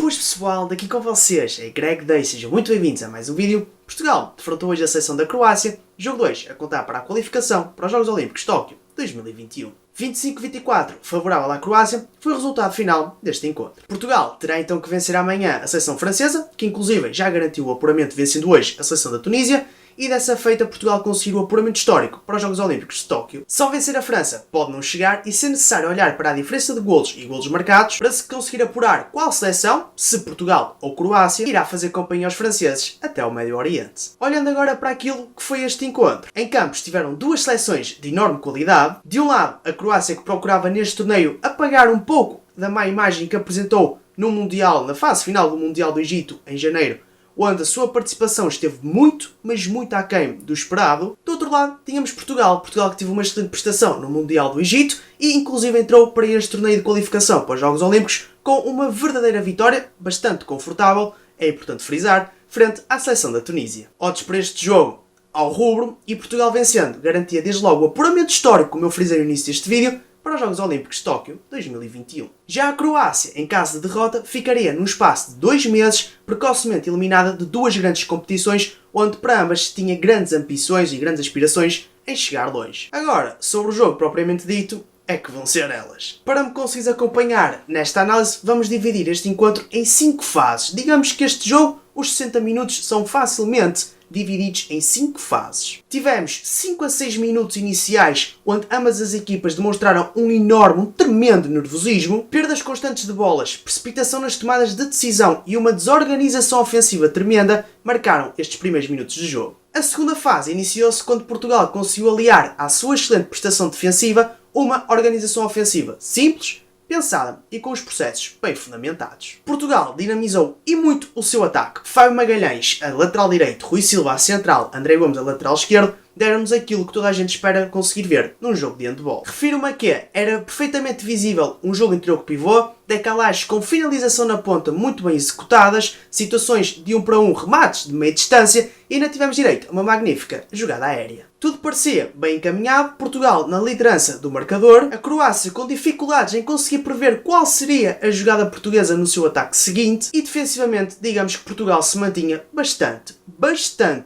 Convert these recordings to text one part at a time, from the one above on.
Boas pessoal, daqui com vocês é Greg Day, sejam muito bem-vindos a mais um vídeo. Portugal defrontou hoje a seleção da Croácia, jogo 2 a contar para a qualificação para os Jogos Olímpicos de Tóquio 2021. 25-24, favorável à Croácia, foi o resultado final deste encontro. Portugal terá então que vencer amanhã a seleção francesa, que inclusive já garantiu o apuramento vencendo hoje a seleção da Tunísia, e dessa feita Portugal conseguiu o apuramento histórico para os Jogos Olímpicos de Tóquio. Só vencer a França pode não chegar e ser necessário olhar para a diferença de golos e golos marcados para se conseguir apurar qual seleção, se Portugal ou Croácia, irá fazer companhia aos franceses até o Médio Oriente. Olhando agora para aquilo que foi este encontro. Em campo estiveram duas seleções de enorme qualidade. De um lado, a Croácia que procurava neste torneio apagar um pouco da má imagem que apresentou no Mundial, na fase final do Mundial do Egito, em janeiro, onde a sua participação esteve muito, mas muito aquém do esperado. Do outro lado, tínhamos Portugal que teve uma excelente prestação no Mundial do Egito e inclusive entrou para este torneio de qualificação para os Jogos Olímpicos com uma verdadeira vitória, bastante confortável, é importante frisar, frente à seleção da Tunísia. Odds para este jogo ao rubro e Portugal vencendo garantia desde logo o apuramento histórico, como eu frisei no início deste vídeo, para os Jogos Olímpicos de Tóquio 2021. Já a Croácia, em caso de derrota, ficaria num espaço de 2 meses, precocemente eliminada de duas grandes competições, onde para ambas tinha grandes ambições e grandes aspirações em chegar longe. Agora, sobre o jogo propriamente dito, é que vão ser elas. Para me conseguires acompanhar nesta análise, vamos dividir este encontro em 5 fases. Digamos que este jogo, os 60 minutos, são facilmente divididos em 5 fases. Tivemos 5 a 6 minutos iniciais, onde ambas as equipas demonstraram um enorme, um tremendo nervosismo, perdas constantes de bolas, precipitação nas tomadas de decisão e uma desorganização ofensiva tremenda marcaram estes primeiros minutos de jogo. A segunda fase iniciou-se quando Portugal conseguiu aliar à sua excelente prestação defensiva uma organização ofensiva simples, pensada e com os processos bem fundamentados. Portugal dinamizou e muito o seu ataque. Fábio Magalhães a lateral direito, Rui Silva a central, André Gomes a lateral esquerdo, deram-nos aquilo que toda a gente espera conseguir ver num jogo de handball. Refiro-me a que era perfeitamente visível um jogo interior com pivô, decalagens com finalização na ponta muito bem executadas, situações de 1 para 1, remates de meia distância e ainda tivemos direito a uma magnífica jogada aérea. Tudo parecia bem encaminhado, Portugal na liderança do marcador, a Croácia com dificuldades em conseguir prever qual seria a jogada portuguesa no seu ataque seguinte e defensivamente digamos que Portugal se mantinha bastante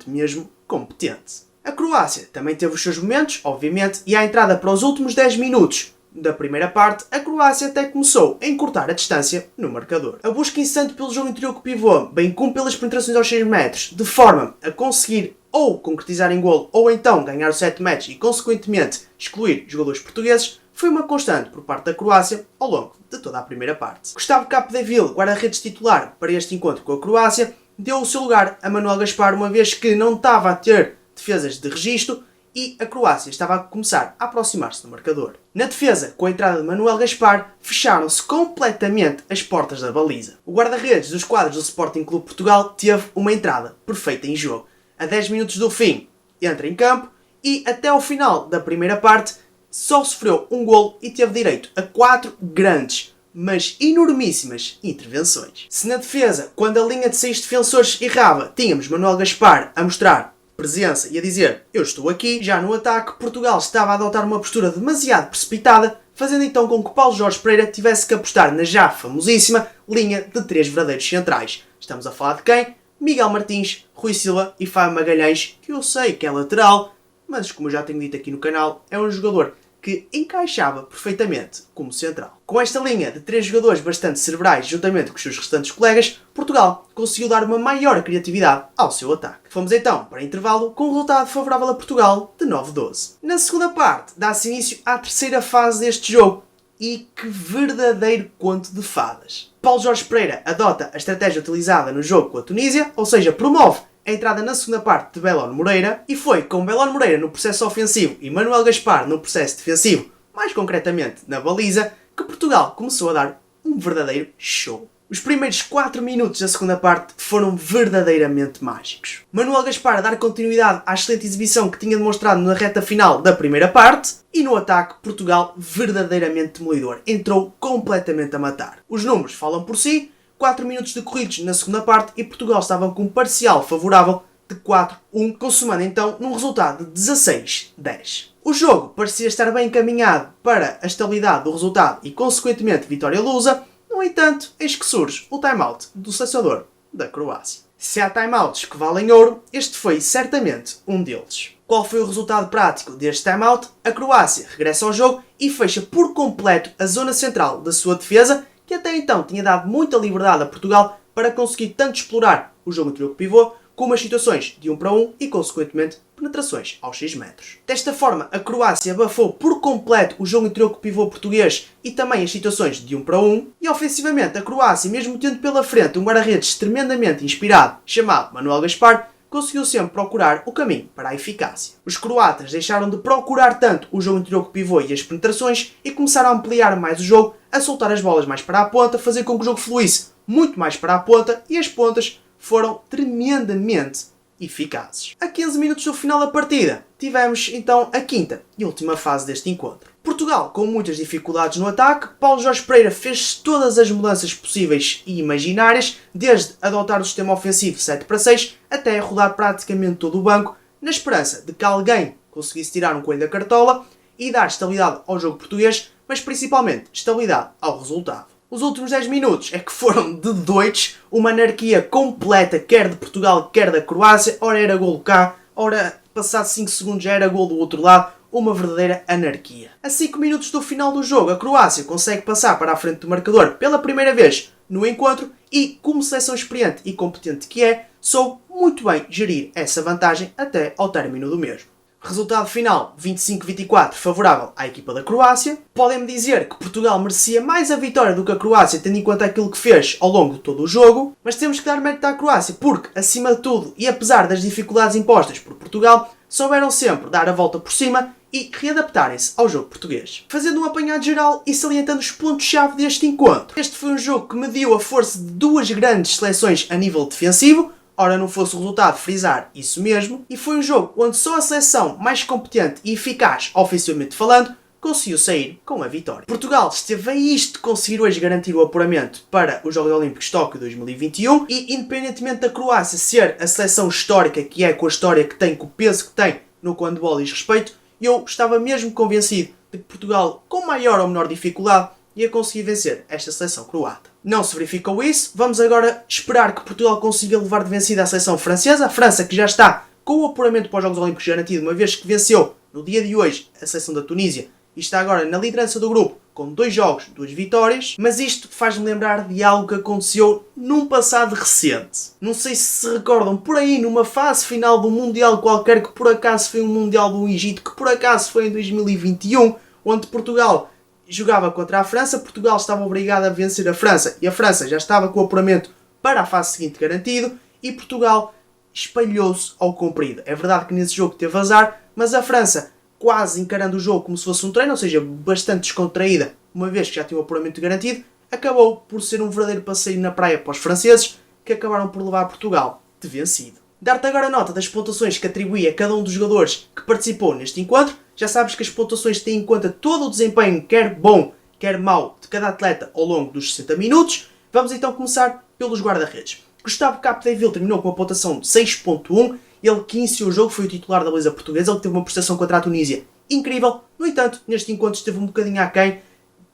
mesmo competente. A Croácia também teve os seus momentos, obviamente, e à entrada para os últimos 10 minutos da primeira parte, a Croácia até começou a encurtar a distância no marcador. A busca incessante pelo jogo interior com o pivô, bem como pelas penetrações aos 6 metros, de forma a conseguir ou concretizar em golo ou então ganhar o 7 metros e consequentemente excluir jogadores portugueses, foi uma constante por parte da Croácia ao longo de toda a primeira parte. Gustavo Capdeville, guarda-redes titular para este encontro com a Croácia, deu o seu lugar a Manuel Gaspar uma vez que não estava a ter defesas de registro e a Croácia estava a começar a aproximar-se do marcador. Na defesa, com a entrada de Manuel Gaspar, fecharam-se completamente as portas da baliza. O guarda-redes dos quadros do Sporting Clube Portugal teve uma entrada perfeita em jogo. A 10 minutos do fim, entra em campo e até ao final da primeira parte só sofreu um golo e teve direito a 4 grandes, mas enormíssimas intervenções. Se na defesa, quando a linha de 6 defensores errava, tínhamos Manuel Gaspar a mostrar presença e a dizer eu estou aqui, já no ataque Portugal estava a adotar uma postura demasiado precipitada, fazendo então com que Paulo Jorge Pereira tivesse que apostar na já famosíssima linha de 3 verdadeiros centrais. Estamos a falar de quem? Miguel Martins, Rui Silva e Fábio Magalhães, que eu sei que é lateral, mas como eu já tenho dito aqui no canal, é um jogador que encaixava perfeitamente como central. Com esta linha de 3 jogadores bastante cerebrais, juntamente com os seus restantes colegas, Portugal conseguiu dar uma maior criatividade ao seu ataque. Fomos então para intervalo com um resultado favorável a Portugal de 9-12. Na segunda parte, dá-se início à terceira fase deste jogo. E que verdadeiro conto de fadas. Paulo Jorge Pereira adota a estratégia utilizada no jogo com a Tunísia, ou seja, promove a entrada na segunda parte de Belón Moreira, e foi com Belón Moreira no processo ofensivo e Manuel Gaspar no processo defensivo, mais concretamente na baliza, que Portugal começou a dar um verdadeiro show. Os primeiros 4 minutos da segunda parte foram verdadeiramente mágicos. Manuel Gaspar a dar continuidade à excelente exibição que tinha demonstrado na reta final da primeira parte e no ataque Portugal verdadeiramente demolidor. Entrou completamente a matar. Os números falam por si, 4 minutos decorridos na segunda parte e Portugal estava com um parcial favorável de 4-1, consumando então num resultado de 16-10. O jogo parecia estar bem encaminhado para a estabilidade do resultado e consequentemente vitória lusa. No No entanto, eis que surge o time-out do selecionador da Croácia. Se há time-outs que valem ouro, este foi certamente um deles. Qual foi o resultado prático deste time-out? A Croácia regressa ao jogo e fecha por completo a zona central da sua defesa, que até então tinha dado muita liberdade a Portugal para conseguir tanto explorar o jogo interior com pivô, como as situações de 1 para 1 e, consequentemente, penetrações aos 6 metros. Desta forma, a Croácia abafou por completo o jogo interior com pivô português e também as situações de 1 para 1, e ofensivamente a Croácia, mesmo tendo pela frente um guarda-redes tremendamente inspirado, chamado Manuel Gaspar, conseguiu sempre procurar o caminho para a eficácia. Os croatas deixaram de procurar tanto o jogo interior com pivô e as penetrações e começaram a ampliar mais o jogo, a soltar as bolas mais para a ponta, fazer com que o jogo fluísse muito mais para a ponta, e as pontas foram tremendamente eficazes. A 15 minutos do final da partida, tivemos então a quinta e última fase deste encontro. Portugal, com muitas dificuldades no ataque, Paulo Jorge Pereira fez todas as mudanças possíveis e imaginárias, desde adotar o sistema ofensivo 7 para 6 até rodar praticamente todo o banco, na esperança de que alguém conseguisse tirar um coelho da cartola e dar estabilidade ao jogo português, mas principalmente estabilidade ao resultado. Os últimos 10 minutos é que foram de doidos, uma anarquia completa, quer de Portugal, quer da Croácia. Ora era golo cá, ora passado 5 segundos já era golo do outro lado, uma verdadeira anarquia. A 5 minutos do final do jogo, a Croácia consegue passar para a frente do marcador pela primeira vez no encontro e, como seleção experiente e competente que é, soube muito bem gerir essa vantagem até ao término do mesmo. Resultado final 25-24 favorável à equipa da Croácia. Podem-me dizer que Portugal merecia mais a vitória do que a Croácia, tendo em conta aquilo que fez ao longo de todo o jogo, mas temos que dar mérito à Croácia porque, acima de tudo e apesar das dificuldades impostas por Portugal, souberam sempre dar a volta por cima e readaptarem-se ao jogo português. Fazendo um apanhado geral e salientando os pontos-chave deste encontro. Este foi um jogo que mediu a força de duas grandes seleções a nível defensivo. Ora, não fosse o resultado frisar isso mesmo, e foi um jogo onde só a seleção mais competente e eficaz, ofensivamente falando, conseguiu sair com a vitória. Portugal esteve a isto de conseguir hoje garantir o apuramento para os Jogos Olímpicos de Tóquio 2021 e, independentemente da Croácia ser a seleção histórica que é, com a história que tem, com o peso que tem no que o handball diz respeito, eu estava mesmo convencido de que Portugal, com maior ou menor dificuldade, ia conseguir vencer esta seleção croata. Não se verificou isso, vamos agora esperar que Portugal consiga levar de vencida a seleção francesa, a França que já está com o apuramento para os Jogos Olímpicos garantido, uma vez que venceu no dia de hoje a seleção da Tunísia e está agora na liderança do grupo com 2 jogos, 2 vitórias, mas isto faz-me lembrar de algo que aconteceu num passado recente. Não sei se se recordam, por aí numa fase final de um Mundial qualquer, que por acaso foi um Mundial do Egito, que por acaso foi em 2021, onde Portugal jogava contra a França, Portugal estava obrigado a vencer a França e a França já estava com o apuramento para a fase seguinte garantido e Portugal espalhou-se ao comprido. É verdade que nesse jogo teve azar, mas a França, quase encarando o jogo como se fosse um treino, ou seja, bastante descontraída, uma vez que já tinha o apuramento garantido, acabou por ser um verdadeiro passeio na praia para os franceses, que acabaram por levar Portugal de vencido. Dar-te agora nota das pontuações que atribuí a cada um dos jogadores que participou neste encontro. Já sabes que as pontuações têm em conta todo o desempenho, quer bom, quer mau, de cada atleta ao longo dos 60 minutos. Vamos então começar pelos guarda-redes. Gustavo Capdeville terminou com uma pontuação de 6.1. Ele que iniciou o jogo foi o titular da baliza portuguesa. Ele teve uma prestação contra a Tunísia incrível. No entanto, neste encontro esteve um bocadinho aquém.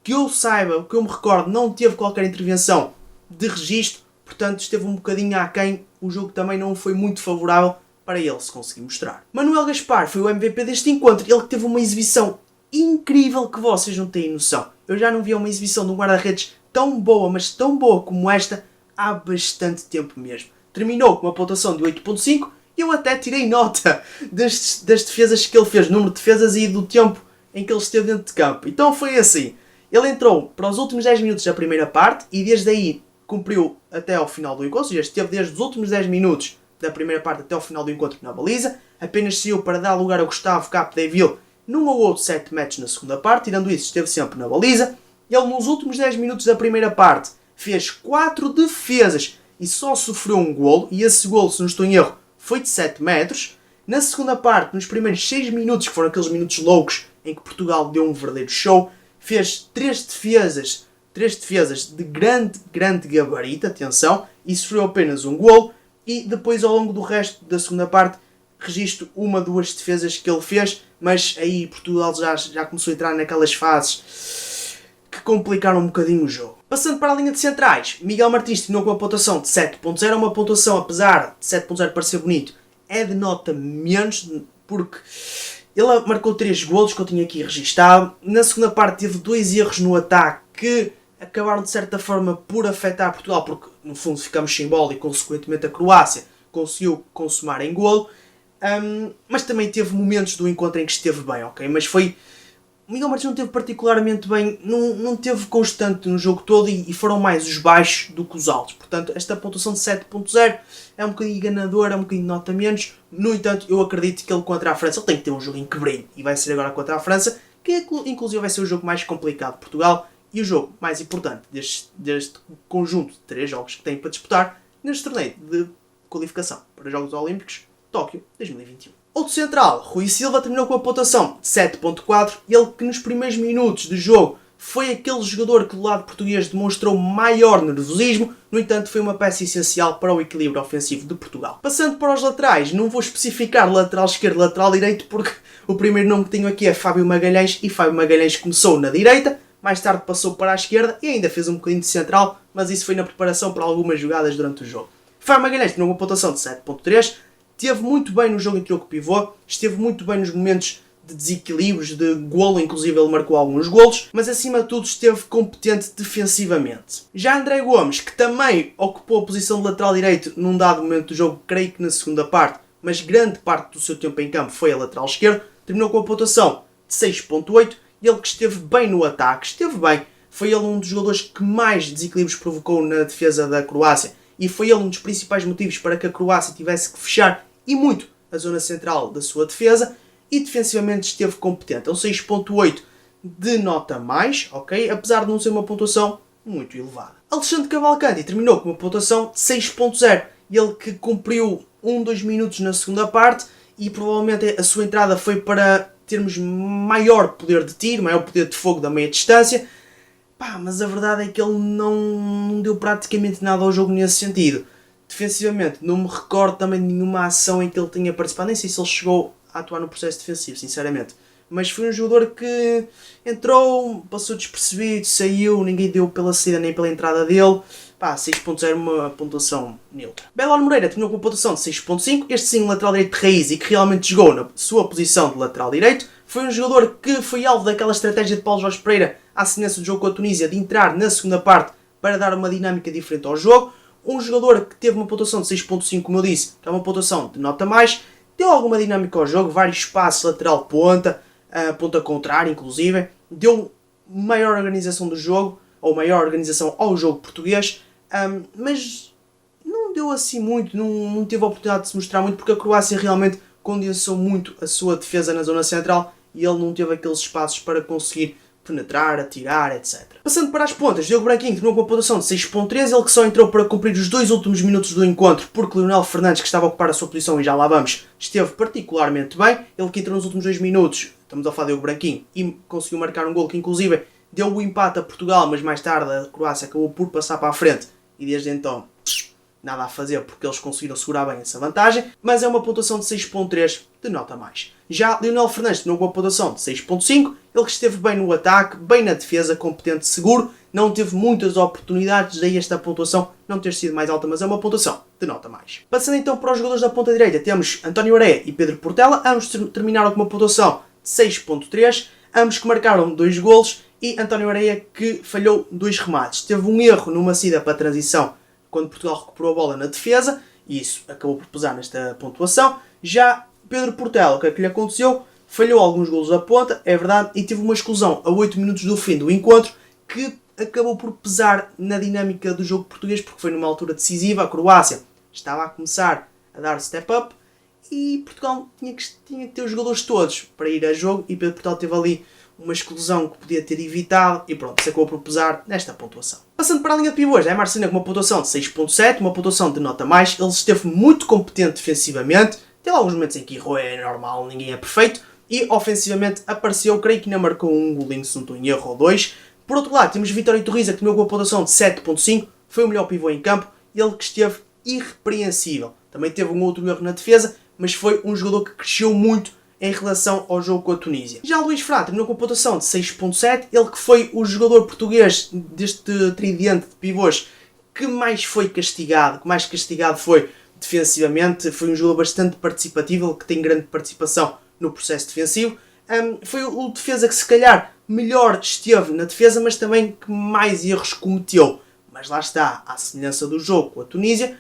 Que eu saiba, que eu me recordo, não teve qualquer intervenção de registro. Portanto, esteve um bocadinho aquém. O jogo também não foi muito favorável para ele se conseguir mostrar. Manuel Gaspar foi o MVP deste encontro. Ele que teve uma exibição incrível que vocês não têm noção. Eu já não via uma exibição de um guarda-redes tão boa, mas tão boa como esta, há bastante tempo mesmo. Terminou com uma pontuação de 8.5 e eu até tirei nota das defesas que ele fez, número de defesas e do tempo em que ele esteve dentro de campo. Então foi assim. Ele entrou para os últimos 10 minutos da primeira parte e desde aí cumpriu até ao final do encontro, ou seja, esteve desde os últimos 10 minutos da primeira parte até ao final do encontro na baliza, apenas saiu para dar lugar a Gustavo Capdeville num ou outro 7 metros na segunda parte, tirando isso esteve sempre na baliza. Ele nos últimos 10 minutos da primeira parte fez 4 defesas e só sofreu um golo, e esse golo, se não estou em erro, foi de 7 metros. Na segunda parte, nos primeiros 6 minutos, que foram aqueles minutos loucos em que Portugal deu um verdadeiro show, fez 3 defesas de grande gabarito, atenção, e sofreu apenas um golo. E depois, ao longo do resto da segunda parte, registro 1, 2 defesas que ele fez, mas aí Portugal já começou a entrar naquelas fases que complicaram um bocadinho o jogo. Passando para a linha de centrais, Miguel Martins terminou com uma pontuação de 7.0, uma pontuação, apesar de 7.0 parecer bonito, é de nota menos, porque ele marcou 3 golos que eu tinha aqui registado. Na segunda parte teve 2 erros no ataque que acabaram de certa forma por afetar Portugal, porque no fundo ficamos sem bola e consequentemente a Croácia conseguiu consumar em golo. Mas também teve momentos do encontro em que esteve bem, ok? Mas foi... O Miguel Martins não teve particularmente bem, não teve constante no jogo todo e foram mais os baixos do que os altos. Portanto, esta pontuação de 7.0 é um bocadinho enganadora, é um bocadinho de nota menos. No entanto, eu acredito que ele contra a França, ele tem que ter um jogo em que brilhe. E vai ser agora contra a França, que inclusive vai ser o jogo mais complicado de Portugal e o jogo mais importante deste conjunto de 3 jogos que tem para disputar neste torneio de qualificação para os Jogos Olímpicos Tóquio 2021. Outro central, Rui Silva, terminou com a pontuação de 7.4, ele que nos primeiros minutos de jogo foi aquele jogador que do lado português demonstrou maior nervosismo, no entanto foi uma peça essencial para o equilíbrio ofensivo de Portugal. Passando para os laterais, não vou especificar lateral esquerdo e lateral direito porque o primeiro nome que tenho aqui é Fábio Magalhães e Fábio Magalhães começou na direita, mais tarde passou para a esquerda e ainda fez um bocadinho de central, mas isso foi na preparação para algumas jogadas durante o jogo. Fábio Magalhães terminou com uma pontuação de 7.3, esteve muito bem no jogo em troco pivô, esteve muito bem nos momentos de desequilíbrios, de golo, inclusive ele marcou alguns golos, mas acima de tudo esteve competente defensivamente. Já André Gomes, que também ocupou a posição de lateral direito num dado momento do jogo, creio que na segunda parte, mas grande parte do seu tempo em campo foi a lateral esquerdo, terminou com a pontuação de 6.8, e ele que esteve bem no ataque, esteve bem, foi ele um dos jogadores que mais desequilíbrios provocou na defesa da Croácia, e foi ele um dos principais motivos para que a Croácia tivesse que fechar e muito a zona central da sua defesa e defensivamente esteve competente. É um 6.8 de nota mais, ok? Apesar de não ser uma pontuação muito elevada. Alexandre Cavalcanti terminou com uma pontuação de 6.0. Ele que cumpriu 2 minutos na segunda parte e provavelmente a sua entrada foi para termos maior poder de tiro, maior poder de fogo da meia distância. Mas a verdade é que ele não deu praticamente nada ao jogo nesse sentido. Defensivamente, não me recordo também de nenhuma ação em que ele tenha participado. Nem sei se ele chegou a atuar no processo defensivo, sinceramente. Mas foi um jogador que entrou, passou despercebido, saiu, ninguém deu pela saída nem pela entrada dele. 6.0, uma pontuação neutra. Belor Moreira terminou com uma pontuação de 6.5. Este sim, lateral direito de raiz e que realmente jogou na sua posição de lateral direito. Foi um jogador que foi alvo daquela estratégia de Paulo Jorge Pereira, à semelhança do jogo com a Tunísia, de entrar na segunda parte para dar uma dinâmica diferente ao jogo. Um jogador que teve uma pontuação de 6.5, como eu disse, que é uma pontuação de nota mais, deu alguma dinâmica ao jogo, vários espaços, lateral ponta, ponta contrária inclusive, deu maior organização do jogo, ou maior organização ao jogo português, mas não deu assim muito, não teve a oportunidade de se mostrar muito, porque a Croácia realmente condensou muito a sua defesa na zona central e ele não teve aqueles espaços para conseguir penetrar, atirar, etc. Passando para as pontas, Diogo Branquinho terminou com a pontuação de 6.3, ele que só entrou para cumprir os 2 últimos minutos do encontro, porque Leonel Fernandes, que estava a ocupar a sua posição, e já lá vamos, esteve particularmente bem. Ele que entrou nos últimos 2 minutos, estamos a falar de Diogo Branquinho, e conseguiu marcar um gol que inclusive deu o empate a Portugal, mas mais tarde a Croácia acabou por passar para a frente, e desde então nada a fazer porque eles conseguiram segurar bem essa vantagem, mas é uma pontuação de 6.3 de nota mais. Já Leonel Fernandes terminou com uma pontuação de 6.5, ele que esteve bem no ataque, bem na defesa, competente, seguro, não teve muitas oportunidades, daí esta pontuação não ter sido mais alta, mas é uma pontuação de nota mais. Passando então para os jogadores da ponta direita, temos António Areia e Pedro Portela, ambos terminaram com uma pontuação de 6.3, ambos que marcaram 2 golos e António Areia que falhou 2 remates. Teve um erro numa saída para a transição quando Portugal recuperou a bola na defesa, e isso acabou por pesar nesta pontuação. Já Pedro Portela, o que é que lhe aconteceu? Falhou alguns golos à ponta, é verdade, e teve uma exclusão a 8 minutos do fim do encontro, que acabou por pesar na dinâmica do jogo português, porque foi numa altura decisiva. A Croácia estava a começar a dar step up, e Portugal tinha que ter os jogadores todos para ir a jogo, e Pedro Portela teve ali uma exclusão que podia ter evitado, e pronto, se acabou por pesar nesta pontuação. Passando para a linha de pivôs, é Marcelino com uma pontuação de 6.7, uma pontuação de nota mais. Ele esteve muito competente defensivamente, teve alguns momentos em que errou, é normal, ninguém é perfeito, e ofensivamente apareceu, creio que ainda marcou um golinho, se não estou em erro, ou 2. Por outro lado, temos Vitório Torriza, que terminou com uma pontuação de 7.5, foi o melhor pivô em campo, ele que esteve irrepreensível. Também teve um outro erro na defesa, mas foi um jogador que cresceu muito em relação ao jogo com a Tunísia. Já Luís Frá terminou com a pontuação de 6.7, ele que foi o jogador português deste tridente de pivôs que mais foi castigado, que mais castigado foi defensivamente, foi um jogador bastante participativo, ele que tem grande participação no processo defensivo. Foi o defesa que se calhar melhor esteve na defesa, mas também que mais erros cometeu. Mas lá está, à semelhança do jogo com a Tunísia,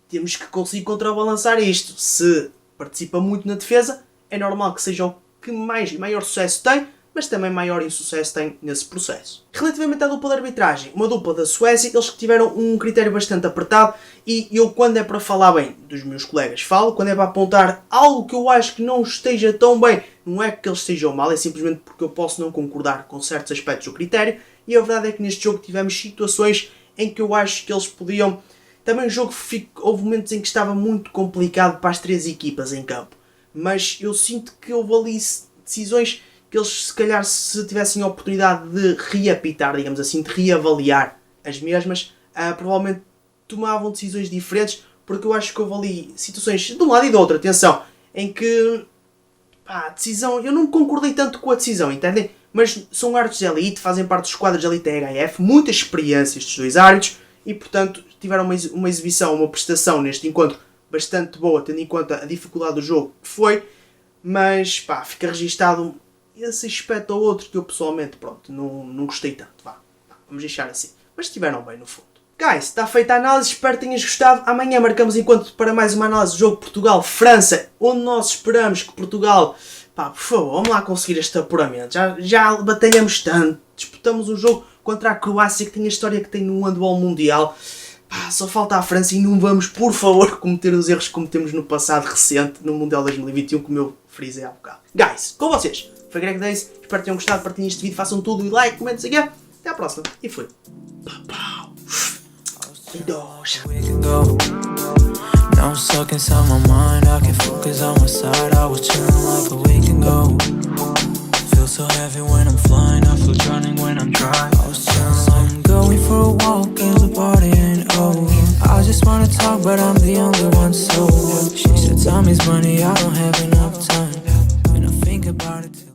temos que conseguir contrabalançar isto. Se participa muito na defesa, é normal que seja o que maior sucesso tem, mas também maior insucesso tem nesse processo. Relativamente à dupla de arbitragem, uma dupla da Suécia, eles que tiveram um critério bastante apertado, e eu, quando é para falar bem dos meus colegas, falo. Quando é para apontar algo que eu acho que não esteja tão bem, não é que eles estejam mal, é simplesmente porque eu posso não concordar com certos aspectos do critério, e a verdade é que neste jogo tivemos situações em que eu acho que eles podiam... Também o jogo houve momentos em que estava muito complicado para as três equipas em campo, mas eu sinto que houve ali decisões que eles, se calhar, se tivessem a oportunidade de reapitar, digamos assim, de reavaliar as mesmas, provavelmente tomavam decisões diferentes, porque eu acho que houve ali situações de um lado e do outro, atenção, em que a decisão, eu não concordei tanto com a decisão, entendem? Mas são árbitros de elite, fazem parte dos quadros de elite da EHF, muita experiência estes dois árbitros, e portanto tiveram uma exibição, uma prestação neste encontro bastante boa, tendo em conta a dificuldade do jogo que foi, mas fica registado esse aspecto ou outro que eu pessoalmente, não gostei tanto, vamos deixar assim. Mas estiveram bem no fundo. Guys, está feita a análise, espero que tenhas gostado. Amanhã marcamos encontro para mais uma análise do jogo Portugal-França, onde nós esperamos que Portugal, por favor, vamos lá conseguir este apuramento. Já batalhamos tanto, disputamos um jogo contra a Croácia que tem a história que tem no handball mundial. Só falta a França e não vamos, por favor, cometer os erros que cometemos no passado recente, no Mundial 2021, como eu frisei há bocado. Guys, com vocês, foi Greg Days, espero que tenham gostado, partilhem este vídeo, façam tudo e like, comentem, sei que. Até à próxima, e fui. Now I'm stuck inside my mind, I can focus on my side. I was chilling like a week ago. Feel so heavy when I'm flying, I feel drowning when I'm dry. I was chilling, I'm going for a walk and the party ain't over. I just wanna talk but I'm the only one sober. She said time is money, I don't have enough time.